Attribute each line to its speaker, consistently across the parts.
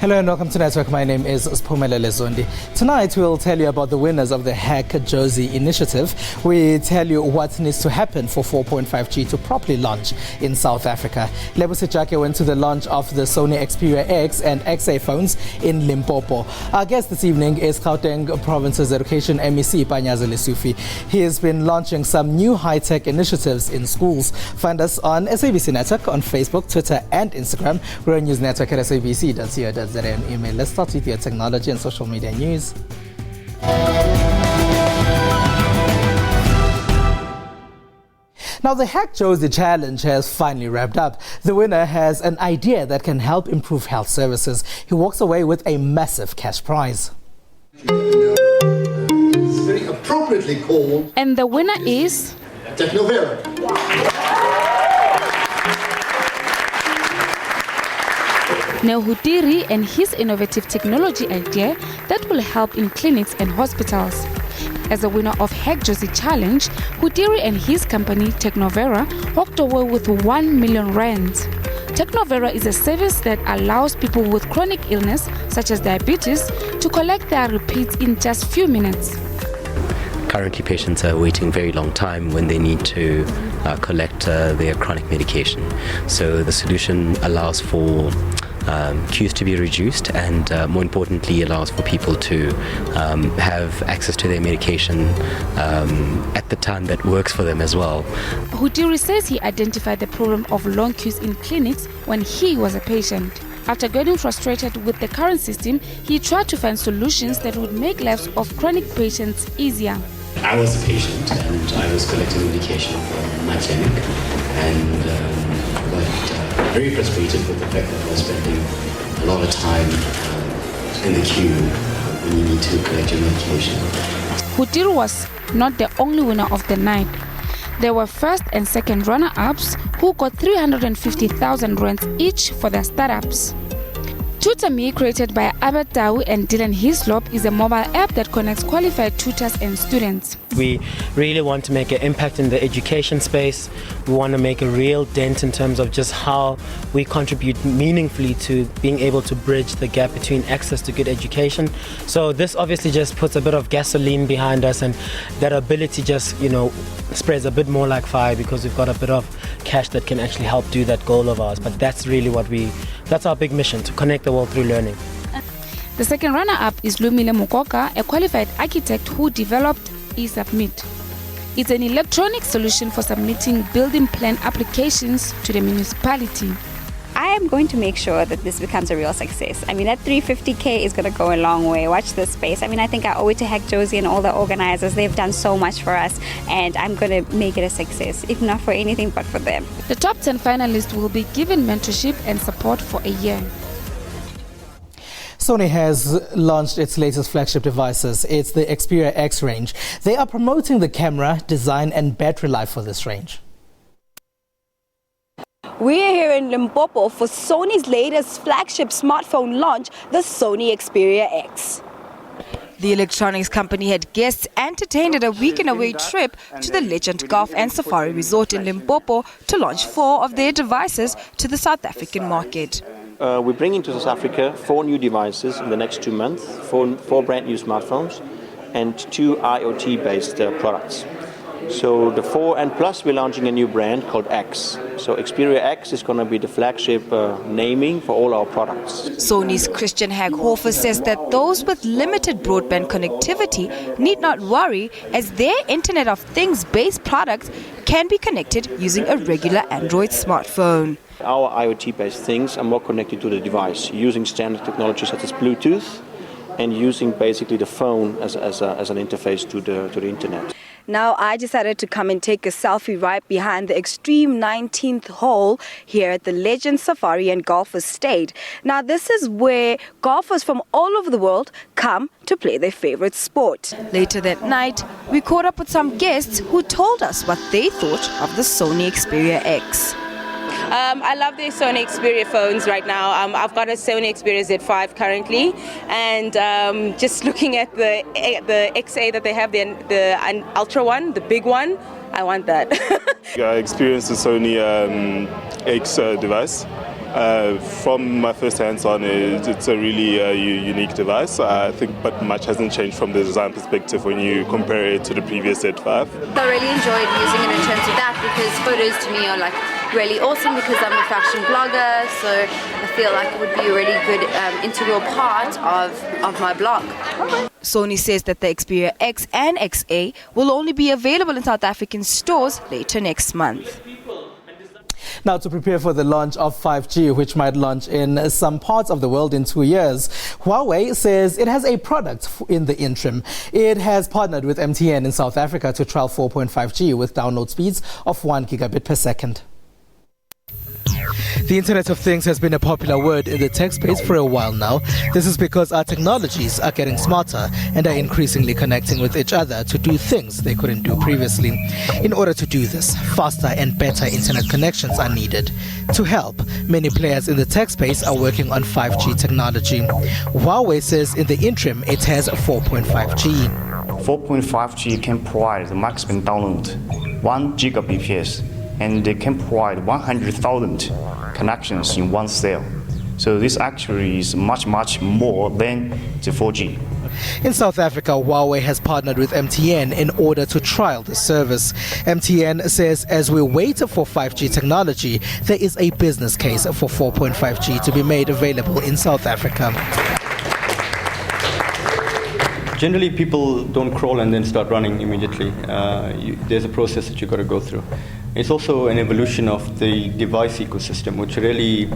Speaker 1: Hello and welcome to Network. My name is Sphumelele Zondi. Tonight we'll tell you about the winners of the Hack Josie initiative. We tell you what needs to happen for 4.5G to properly launch in South Africa. Lebo Sejake went to the launch of the Sony Xperia X and XA phones in Limpopo. Our guest this evening is Gauteng Province's Education MEC Panyaza Lesufi. He has been launching some new high-tech initiatives in schools. Find us on SABC Network on Facebook, Twitter and Instagram. We're on News Network at sabc.co.za and email. Let's start with your technology and social media news. Now, the Hack Josie challenge has finally wrapped up. The winner has an idea that can help improve health services. He walks away with a massive cash prize.
Speaker 2: It's very appropriately called.
Speaker 3: And the winner is
Speaker 2: Technovera.
Speaker 3: Neo Hutiri and his innovative technology idea that will help in clinics and hospitals. As a winner of Hack Josie Challenge, Hutiri and his company Technovera walked away with 1 million rand. Technovera is a service that allows people with chronic illness such as diabetes to collect their repeats in just few minutes.
Speaker 4: Currently, patients are waiting a very long time when they need to collect their chronic medication. So the solution allows for queues to be reduced and more importantly allows for people to have access to their medication at the time that works for them as well.
Speaker 3: Hutiri says he identified the problem of long queues in clinics when he was a patient. After getting frustrated with the current system, he tried to find solutions that would make lives of chronic patients easier.
Speaker 5: I was a patient and I was collecting medication from my clinic and got very frustrated with the fact that I was spending a lot of time in the queue when you need to collect your medication.
Speaker 3: Hutiri was not the only winner of the night. There were first and second runner-ups who got 350,000 rands each for their startups. TutorMe, created by Abed Dawi and Dylan Hislop, is a mobile app that connects qualified tutors and students.
Speaker 6: We really want to make an impact in the education space. We want to make a real dent in terms of just how we contribute meaningfully to being able to bridge the gap between access to good education. So this obviously just puts a bit of gasoline behind us, and that ability just, spreads a bit more like fire because we've got a bit of cash that can actually help do that goal of ours. But that's really that's our big mission, to connect the world through learning.
Speaker 3: The second runner-up is Lumile Mukoka, a qualified architect who developed eSubmit. It's an electronic solution for submitting building plan applications to the municipality.
Speaker 7: I am going to make sure that this becomes a real success. I mean, that 350K is going to go a long way. Watch this space. I mean, I think I owe it to Hack Josie and all the organizers. They've done so much for us, and I'm going to make it a success, if not for anything but for them.
Speaker 3: The top 10 finalists will be given mentorship and support for a year.
Speaker 1: Sony has launched its latest flagship devices. It's the Xperia X range. They are promoting the camera, design and battery life for this range.
Speaker 8: We're here in Limpopo for Sony's latest flagship smartphone launch, the Sony Xperia X.
Speaker 9: The electronics company had guests entertained at a weekend-away trip to the Legend Golf and Safari Resort in Limpopo to launch 4 of their devices to the South African market.
Speaker 10: We're bringing to South Africa 4 new devices in the next 2 months, 4 brand new smartphones and 2 IoT-based products. So the 4 and plus we're launching a new brand called X. So Xperia X is going to be the flagship naming for all our products.
Speaker 9: Sony's Christian Haghofer says that those with limited broadband connectivity need not worry, as their Internet of Things based products can be connected using a regular Android smartphone.
Speaker 10: Our IoT-based things are more connected to the device, using standard technology such as Bluetooth and using basically the phone as an interface to the internet.
Speaker 8: Now, I decided to come and take a selfie right behind the extreme 19th hole here at the Legend Safari and Golf Estate. Now, this is where golfers from all over the world come to play their favorite sport.
Speaker 9: Later that night, we caught up with some guests who told us what they thought of the Sony Xperia X.
Speaker 11: I love the Sony Xperia phones right now. I've got a Sony Xperia Z5 currently, and just looking at the XA that they have, the Ultra one, the big one, I want that.
Speaker 12: I experienced the Sony X device. From my first hands-on, it's a really unique device, I think, but much hasn't changed from the design perspective when you compare it to the previous Z5.
Speaker 13: I really enjoyed using it in terms of that because photos to me are like really awesome because I'm a fashion blogger, so I feel like it would be a really good integral part of my blog.
Speaker 9: Sony says that the Xperia X and XA will only be available in South African stores later next month.
Speaker 1: Now, to prepare for the launch of 5G, which might launch in some parts of the world in 2 years, Huawei says it has a product in the interim. It has partnered with MTN in South Africa to trial 4.5G with download speeds of 1 gigabit per second. The Internet of Things has been a popular word in the tech space for a while now. This is because our technologies are getting smarter and are increasingly connecting with each other to do things they couldn't do previously. In order to do this, faster and better internet connections are needed. To help, many players in the tech space are working on 5G technology. Huawei says in the interim it has 4.5G.
Speaker 14: 4.5G can provide the maximum download 1 Gbps, and they can provide 100,000 connections in one cell. So this actually is much more than the 4G.
Speaker 1: In South Africa, Huawei has partnered with MTN in order to trial the service. MTN says as we wait for 5G technology, there is a business case for 4.5G to be made available in South Africa.
Speaker 15: Generally, people don't crawl and then start running immediately. There's a process that you've got to go through. It's also an evolution of the device ecosystem, which really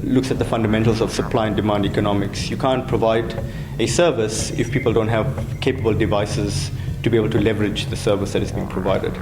Speaker 15: looks at the fundamentals of supply and demand economics. You can't provide a service if people don't have capable devices to be able to leverage the service that is being provided.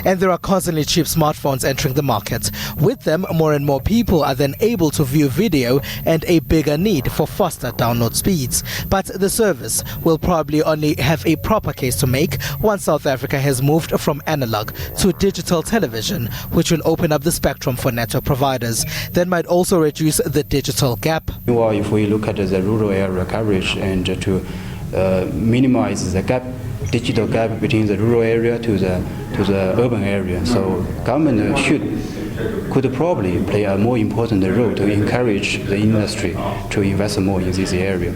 Speaker 1: And there are constantly cheap smartphones entering the market. With them, more and more people are then able to view video and a bigger need for faster download speeds. But the service will probably only have a proper case to make once South Africa has moved from analog to digital television, which will open up the spectrum for network providers. That might also reduce the digital gap.
Speaker 16: Well, if we look at the rural area coverage and to minimize the digital gap between the rural area to the urban area. So government could probably play a more important role to encourage the industry to invest more in this area.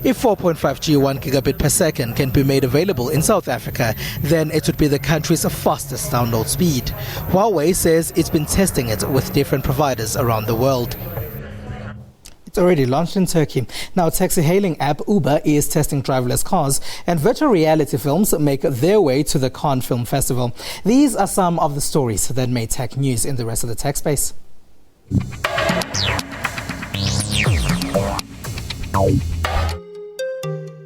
Speaker 1: If 4.5G 1 gigabit per second can be made available in South Africa, then it would be the country's fastest download speed. Huawei says it's been testing it with different providers around the world. It's already launched in Turkey. Now, taxi-hailing app Uber is testing driverless cars, and virtual reality films make their way to the Cannes Film Festival. These are some of the stories that made tech news in the rest of the tech space.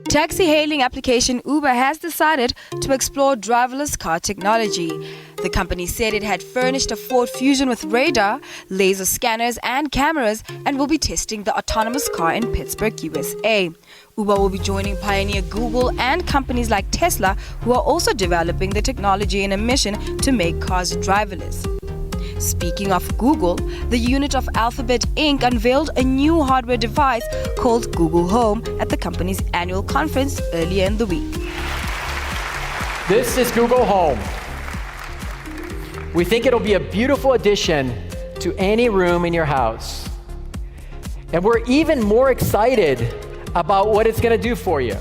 Speaker 9: Taxi-hailing application Uber has decided to explore driverless car technology. The company said it had furnished a Ford Fusion with radar, laser scanners and cameras and will be testing the autonomous car in Pittsburgh, USA. Uber will be joining pioneer Google and companies like Tesla, who are also developing the technology in a mission to make cars driverless. Speaking of Google, the unit of Alphabet Inc. unveiled a new hardware device called Google Home at the company's annual conference earlier in the week.
Speaker 17: This is Google Home. We think it'll be a beautiful addition to any room in your house. And we're even more excited about what it's going to do for you.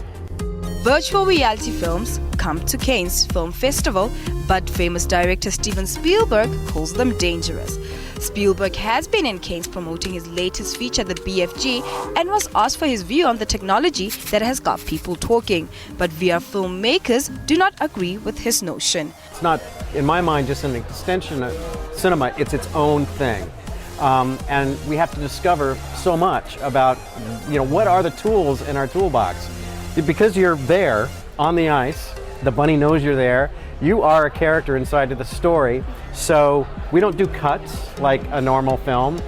Speaker 9: Virtual reality films come to Cannes Film Festival, but famous director Steven Spielberg calls them dangerous. Spielberg has been in Cannes promoting his latest feature, the BFG, and was asked for his view on the technology that has got people talking. But VR filmmakers do not agree with his notion.
Speaker 18: It's not, in my mind, just an extension of cinema. It's its own thing. And we have to discover so much about, what are the tools in our toolbox. Because you're there on the ice, the bunny knows you're there, you are a character inside of the story, so we don't do cuts like a normal film.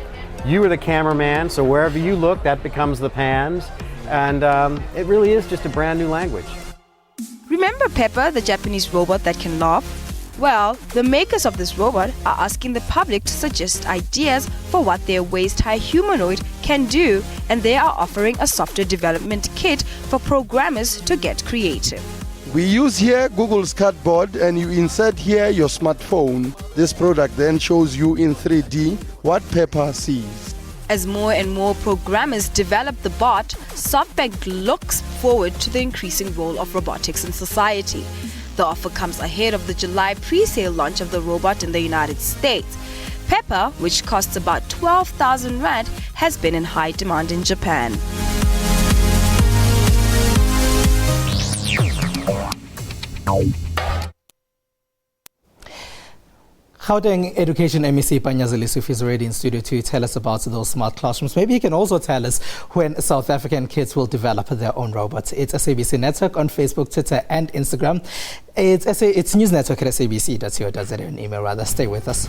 Speaker 18: You are the cameraman, so wherever you look, that becomes the pans, and it really is just a brand new language.
Speaker 9: Remember Pepper, the Japanese robot that can laugh? Well, the makers of this robot are asking the public to suggest ideas for what their waist-high humanoid can do, and they are offering a software development kit for programmers to get creative.
Speaker 19: We use here Google's Cardboard, and you insert here your smartphone. This product then shows you in 3D what Pepper sees.
Speaker 9: As more and more programmers develop the bot, SoftBank looks forward to the increasing role of robotics in society. The offer comes ahead of the July pre-sale launch of the robot in the United States. Pepper, which costs about 12,000 Rand, has been in high demand in Japan.
Speaker 1: Gauteng Education MEC Panyaza Lesufi is already in studio to tell us about those smart classrooms. Maybe he can also tell us when South African kids will develop their own robots. It's SABC Network on Facebook, Twitter and Instagram. It's News Network at sabc.co.za and email rather. Stay with us.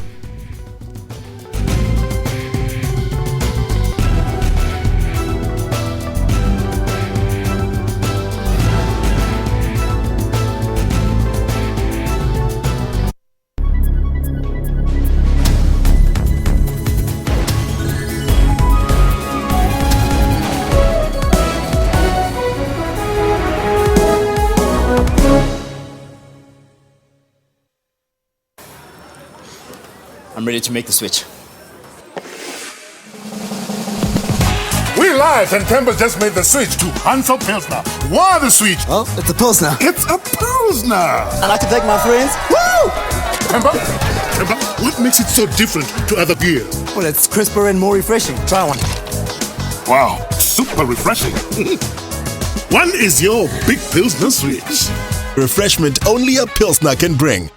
Speaker 20: I'm ready to make the switch.
Speaker 21: We live, and Temba just made the switch to Hansel Pilsner. Why the switch?
Speaker 20: Oh, it's a Pilsner.
Speaker 21: It's a Pilsner.
Speaker 20: I like to thank my friends. Woo!
Speaker 21: Temba, what makes it so different to other beer?
Speaker 20: Well, it's crisper and more refreshing. Try one.
Speaker 21: Wow, super refreshing. One is your big Pilsner switch.
Speaker 22: Refreshment only a Pilsner can bring.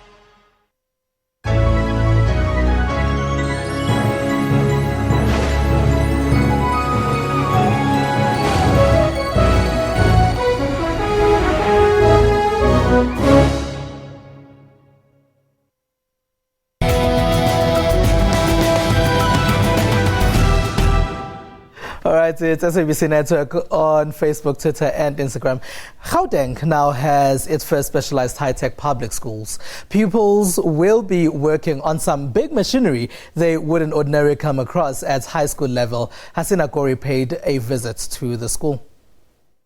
Speaker 1: All right, it's SABC Network on Facebook, Twitter and Instagram. Gauteng now has its first specialized high-tech public schools. Pupils will be working on some big machinery they wouldn't ordinarily come across at high school level. Hasina Gori paid a visit to the school.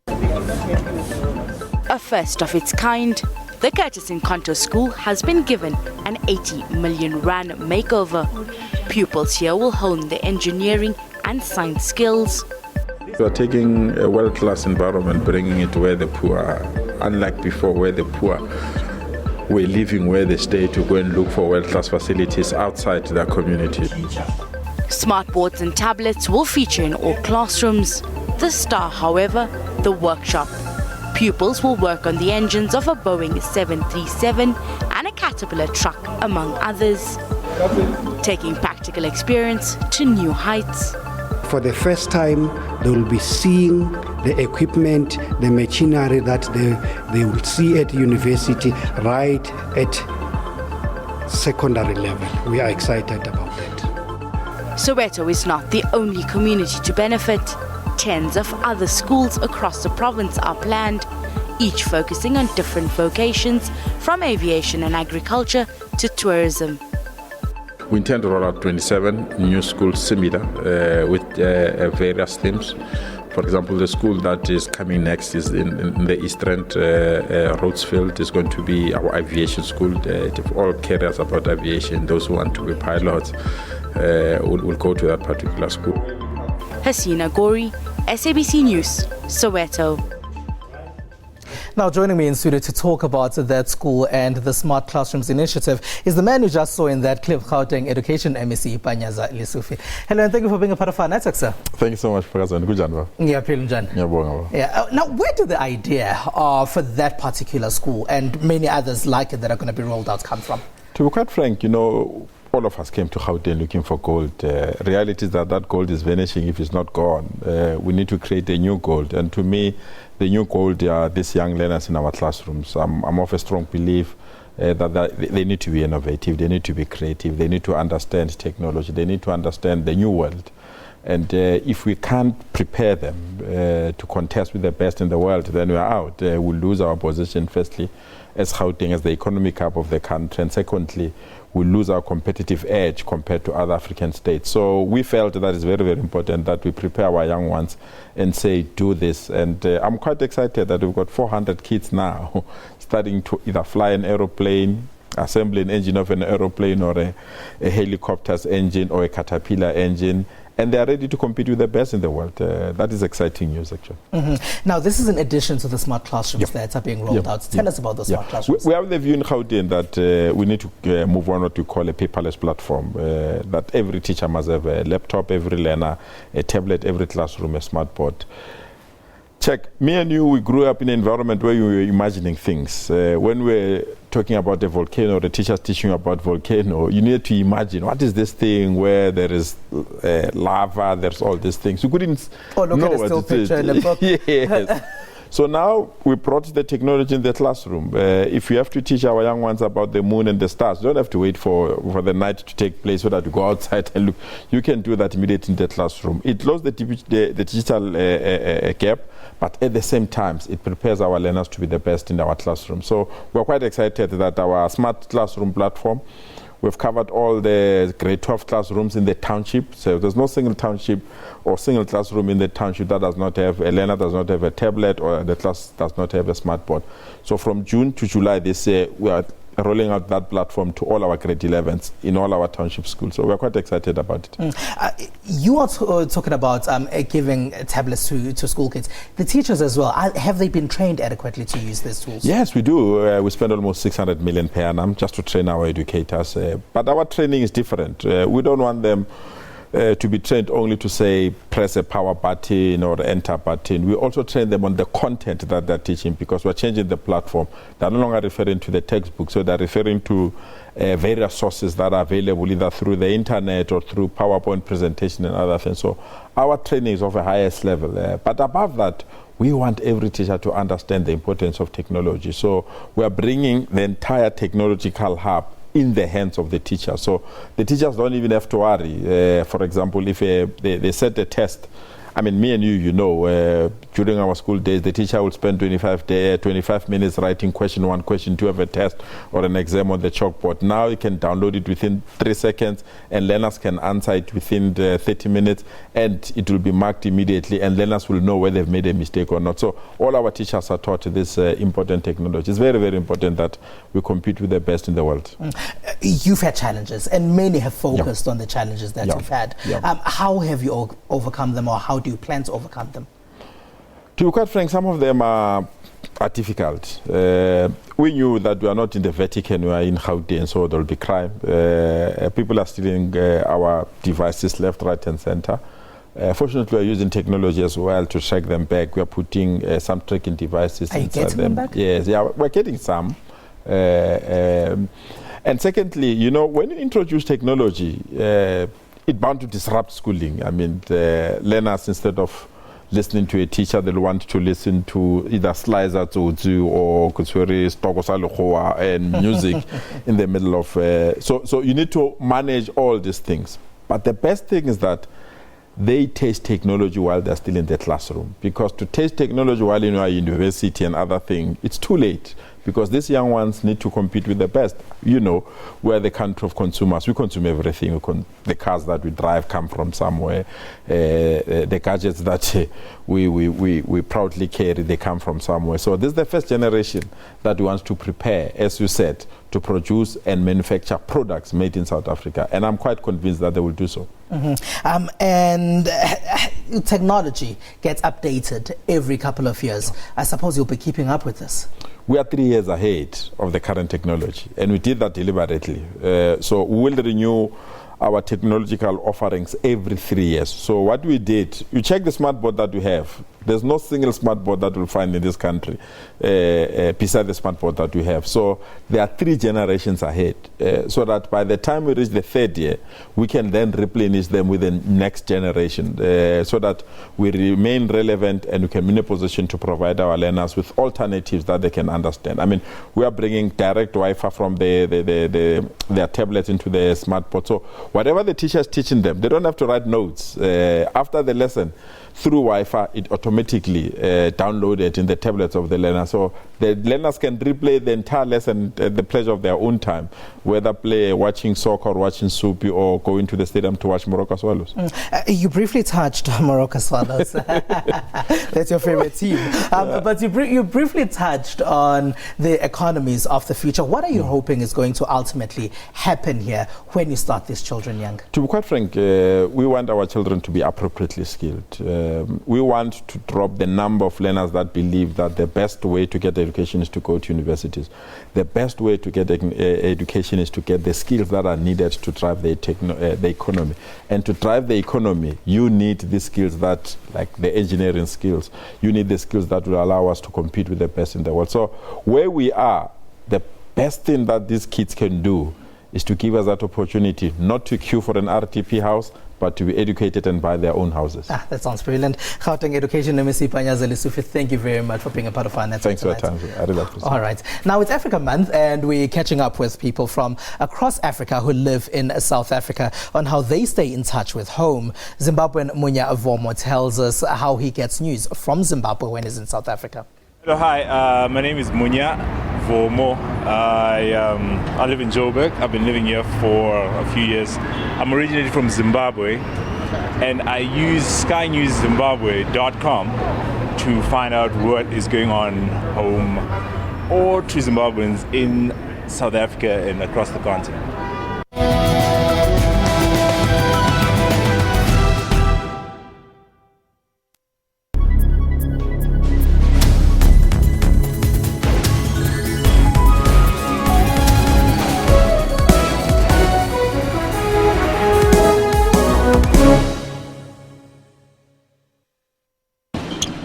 Speaker 3: A first of its kind, the Curtis Nkonto School has been given an 80 million Rand makeover. Pupils here will hone their engineering and science skills.
Speaker 23: We are taking a world-class environment, bringing it where the poor are. Unlike before, where the poor were living where they stay to go and look for world-class facilities outside their community.
Speaker 3: Smart boards and tablets will feature in all classrooms. The star, however, the workshop. Pupils will work on the engines of a Boeing 737 and a Caterpillar truck, among others, taking practical experience to new heights.
Speaker 24: For the first time, they will be seeing the equipment, the machinery that they will see at university right at secondary level. We are excited about that.
Speaker 3: Soweto is not the only community to benefit. Tens of other schools across the province are planned, each focusing on different vocations, from aviation and agriculture to tourism.
Speaker 23: We intend to roll out 27 new schools similar with various themes. For example, the school that is coming next is in the East Rand, Rhodesfield, is going to be our aviation school. All carriers about aviation, those who want to be pilots, will go to that particular school.
Speaker 3: Hasina Gori, SABC News, Soweto.
Speaker 1: Now joining me in studio to talk about that school and the Smart Classrooms initiative is the man you just saw in that clip, Gauteng Education MEC Panyaza Lesufi. Hello and thank you for being a part of our network, sir.
Speaker 23: Thank you so much, President. Good job.
Speaker 1: Yeah. Now, where did the idea for that particular school and many others like it that are going to be rolled out come from?
Speaker 23: To be quite frank, all of us came to Gauteng looking for gold. Reality is that gold is vanishing if it's not gone. We need to create a new gold. And to me, the new gold are these young learners in our classrooms. I'm of a strong belief that they need to be innovative, they need to be creative, they need to understand technology, they need to understand the new world. And if we can't prepare them to contest with the best in the world, then we're out. We'll lose our position, firstly, as Gauteng, as the economic hub of the country, and secondly, we'll lose our competitive edge compared to other African states. So we felt that it's very, very important that we prepare our young ones and say, do this. And I'm quite excited that we've got 400 kids now starting to either fly an aeroplane, assemble an engine of an aeroplane or a helicopter's engine or a Caterpillar engine, and they are ready to compete with the best in the world. That is exciting news, actually.
Speaker 1: Now, this is in addition to the smart classrooms that are being rolled out. Tell us about the smart classrooms.
Speaker 23: We have the view in Gauteng that we need to move on what we call a paperless platform, that every teacher must have a laptop, every learner, a tablet, every classroom, a smart board. Check. Me and you, we grew up in an environment where you were imagining things. When we're talking about a volcano, the teacher's teaching you about volcano, you need to imagine, what is this thing where there is lava, there's all these things. You couldn't know
Speaker 1: at a still picture in the book.
Speaker 23: Yes. So now we brought the technology in the classroom. If you have to teach our young ones about the moon and the stars, you don't have to wait for the night to take place so that you go outside and look. You can do that immediately in the classroom. It closes the digital gap, but at the same time, it prepares our learners to be the best in our classroom. So we're quite excited that our smart classroom platform, we've covered all the grade 12 classrooms in the township. So there's no single township or single classroom in the township that does not have a learner, does not have a tablet, or the class does not have a smart board. So from June to July this year, we are rolling out that platform to all our grade 11s in all our township schools. So we're quite excited about it.
Speaker 1: You are talking about giving tablets to school kids. The teachers as well, have they been trained adequately to use these tools?
Speaker 23: Yes, we do. We spend almost 600 million per annum just to train our educators. But our training is different. We don't want them to be trained only to say press a power button or enter button. We also train them on the content that they're teaching, because we're changing the platform. They're no longer referring to the textbook, so they're referring to various sources that are available either through the internet or through PowerPoint presentation and other things. So our training is of the highest level. But above that, we want every teacher to understand the importance of technology. So we're bringing the entire technological hub in the hands of the teacher. So the teachers don't even have to worry. For example, if they set a test, I mean, me and you know, during our school days, the teacher will spend 25 minutes writing question 1, question 2 of a test or an exam on the chalkboard. Now you can download it within 3 seconds, and learners can answer it within 30 minutes, and it will be marked immediately, and learners will know whether they've made a mistake or not. So all our teachers are taught this important technology. It's very, very important that we compete with the best in the world.
Speaker 1: You've had challenges, and many have focused on the challenges that you've had. How have you overcome them, or how do you plan to overcome them?
Speaker 23: To be quite frank, some of them are difficult. We knew that we are not in the Vatican, we are in Gauteng, so there will be crime. People are stealing our devices left, right, and center. Fortunately, we are using technology as well to track them back. We are putting some tracking devices inside them.
Speaker 1: Back?
Speaker 23: Yes, we're getting some. And secondly, you know, when you introduce technology, it's bound to disrupt schooling. I mean, the learners, instead of listening to a teacher, they'll want to listen to either slides or Kutsuri, and music in the middle of... So you need to manage all these things. But the best thing is that they taste technology while they're still in the classroom. Because to taste technology while in our university and other things, it's too late. Because these young ones need to compete with the best. You know, we're the country of consumers. We consume everything. The cars that we drive come from somewhere. The gadgets that we proudly carry, they come from somewhere. So this is the first generation that wants to prepare, as you said, to produce and manufacture products made in South Africa. And I'm quite convinced that they will do so.
Speaker 1: And technology gets updated every couple of years. I suppose you'll be keeping up with this.
Speaker 23: We are 3 years ahead of the current technology, and we did that deliberately. So we will renew our technological offerings every 3 years. So what we did, you check the smart board that we have. There's no single smart board that we'll find in this country beside the smart board that we have. So there are 3 generations ahead, so that by the time we reach the 3rd year, we can then replenish them with the next generation, so that we remain relevant and we can be in a position to provide our learners with alternatives that they can understand. I mean, we are bringing direct Wi-Fi from their tablets into the smart board. So whatever the teacher is teaching them, they don't have to write notes. After the lesson, through Wi-Fi, it automatically downloaded in the tablets of the learner. So the learners can replay the entire lesson at the pleasure of their own time, whether watching soccer or watching Soapy or going to the stadium to watch Morocco Swallows.
Speaker 1: You briefly touched on Morocco Swallows. That's your favorite team. But you briefly touched on the economies of the future. What are you hoping is going to ultimately happen here when you start these children young?
Speaker 23: To be quite frank, we want our children to be appropriately skilled. We want to drop the number of learners that believe that the best way to get education is to go to universities. The best way to get education is to get the skills that are needed to drive the economy. And to drive the economy, you need the skills that, like the engineering skills, you need the skills that will allow us to compete with the best in the world. So where we are, the best thing that these kids can do is to give us that opportunity, not to queue for an RTP house, but to be educated and buy their own houses.
Speaker 1: That sounds brilliant. Gauteng Education MEC Panyazeli Sufi, thank you very much for being a part of our network.
Speaker 23: Thanks for your time. I really appreciate it.
Speaker 1: All right. Now it's Africa Month, and we're catching up with people from across Africa who live in South Africa on how they stay in touch with home. Zimbabwean Munya Vomo tells us how he gets news from Zimbabwe when he's in South Africa.
Speaker 2: Hello, hi. My name is Munya Vomo. I live in Joburg. I've been living here for a few years. I'm originally from Zimbabwe, and I use skynewszimbabwe.com to find out what is going on home or to Zimbabweans in South Africa and across the continent.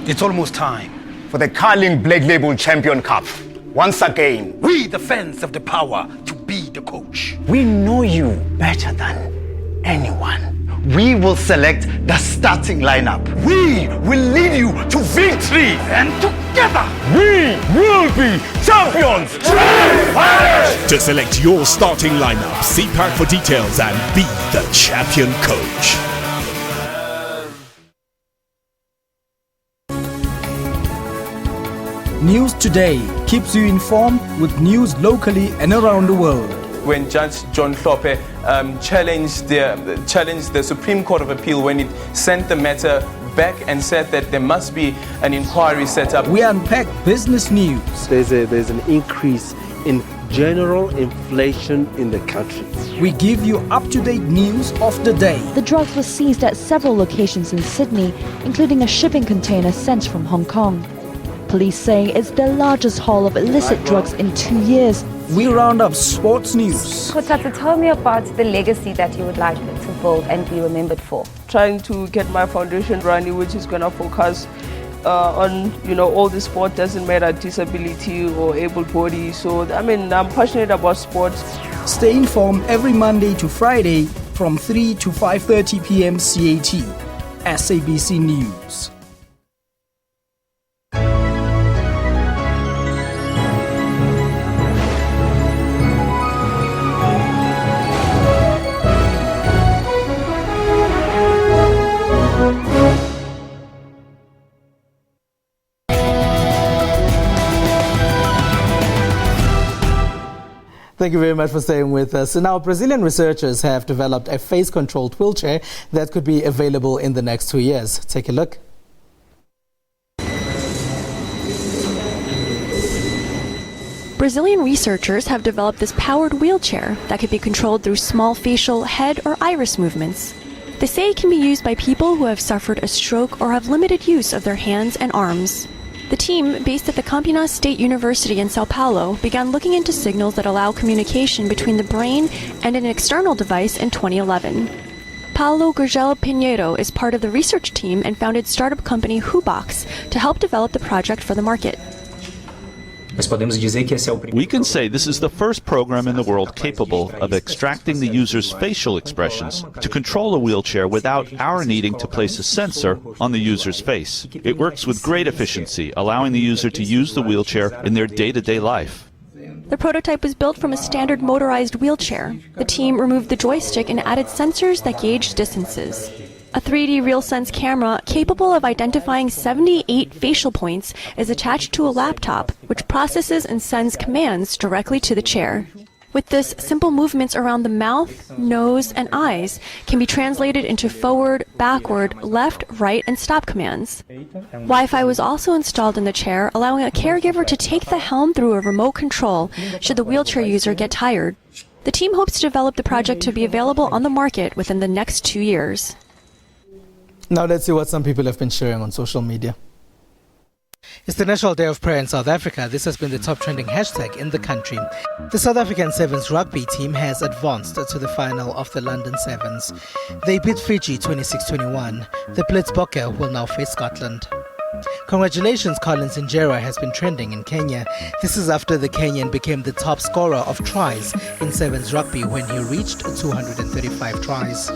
Speaker 4: It's almost time for the Carling Black Label Champion Cup. Once again, we, the fans, have the power to be the coach. We know you better than anyone. We will select the starting lineup. We will lead you to victory. And together, we will be champions.
Speaker 22: To select your starting lineup, see pack for details and be the champion coach.
Speaker 5: News Today keeps you informed with news locally and around the world.
Speaker 6: When Judge John Hlophe challenged the Supreme Court of Appeal when it sent the matter back and said that there must be an inquiry set up.
Speaker 5: We unpack business news.
Speaker 25: There's an increase in general inflation in the country.
Speaker 5: We give you up-to-date news of the day.
Speaker 26: The drugs were seized at several locations in Sydney, including a shipping container sent from Hong Kong. Police say it's the largest haul of illicit drugs in 2 years.
Speaker 5: We round up sports news.
Speaker 27: Kotata, tell me about the legacy that you would like to build and be remembered for.
Speaker 28: Trying to get my foundation running, which is going to focus on, all the sport, doesn't matter disability or able body. So, I'm passionate about sports.
Speaker 5: Stay informed every Monday to Friday from 3 to 5:30 p.m. CAT. SABC News.
Speaker 1: Thank you very much for staying with us. So now, Brazilian researchers have developed a face-controlled wheelchair that could be available in the next 2 years. Take a look.
Speaker 29: Brazilian researchers have developed this powered wheelchair that could be controlled through small facial, head, or iris movements. They say it can be used by people who have suffered a stroke or have limited use of their hands and arms. The team, based at the Campinas State University in Sao Paulo, began looking into signals that allow communication between the brain and an external device in 2011. Paulo Gurgel Pinheiro is part of the research team and founded startup company Hubox to help develop the project for the market.
Speaker 30: We can say this is the first program in the world capable of extracting the user's facial expressions to control a wheelchair without our needing to place a sensor on the user's face. It works with great efficiency, allowing the user to use the wheelchair in their day-to-day life.
Speaker 29: The prototype was built from a standard motorized wheelchair. The team removed the joystick and added sensors that gauge distances. A 3D RealSense camera capable of identifying 78 facial points is attached to a laptop, which processes and sends commands directly to the chair. With this, simple movements around the mouth, nose, and eyes can be translated into forward, backward, left, right, and stop commands. Wi-Fi was also installed in the chair, allowing a caregiver to take the helm through a remote control should the wheelchair user get tired. The team hopes to develop the project to be available on the market within the next 2 years.
Speaker 1: Now let's see what some people have been sharing on social media. It's the National Day of Prayer in South Africa. This has been the top trending hashtag in the country. The South African Sevens rugby team has advanced to the final of the London Sevens. They beat Fiji 26-21. The Blitzbokke will now face Scotland. Congratulations, Collins Injera has been trending in Kenya. This is after the Kenyan became the top scorer of tries in Sevens rugby when he reached 235 tries.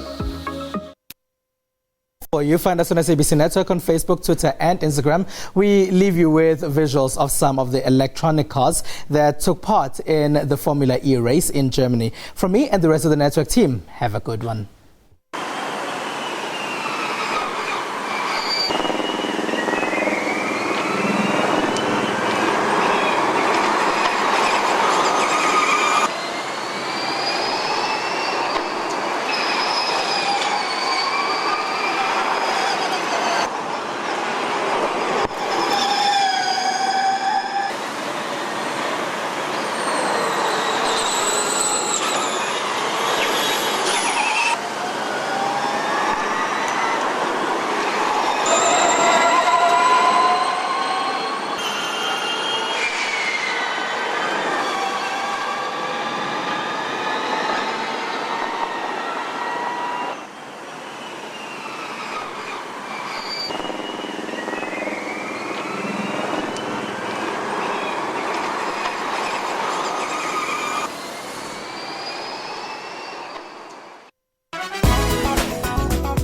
Speaker 1: You find us on SABC Network on Facebook, Twitter and Instagram. We leave you with visuals of some of the electronic cars that took part in the Formula E race in Germany. From me and the rest of the network team, have a good one.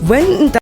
Speaker 7: When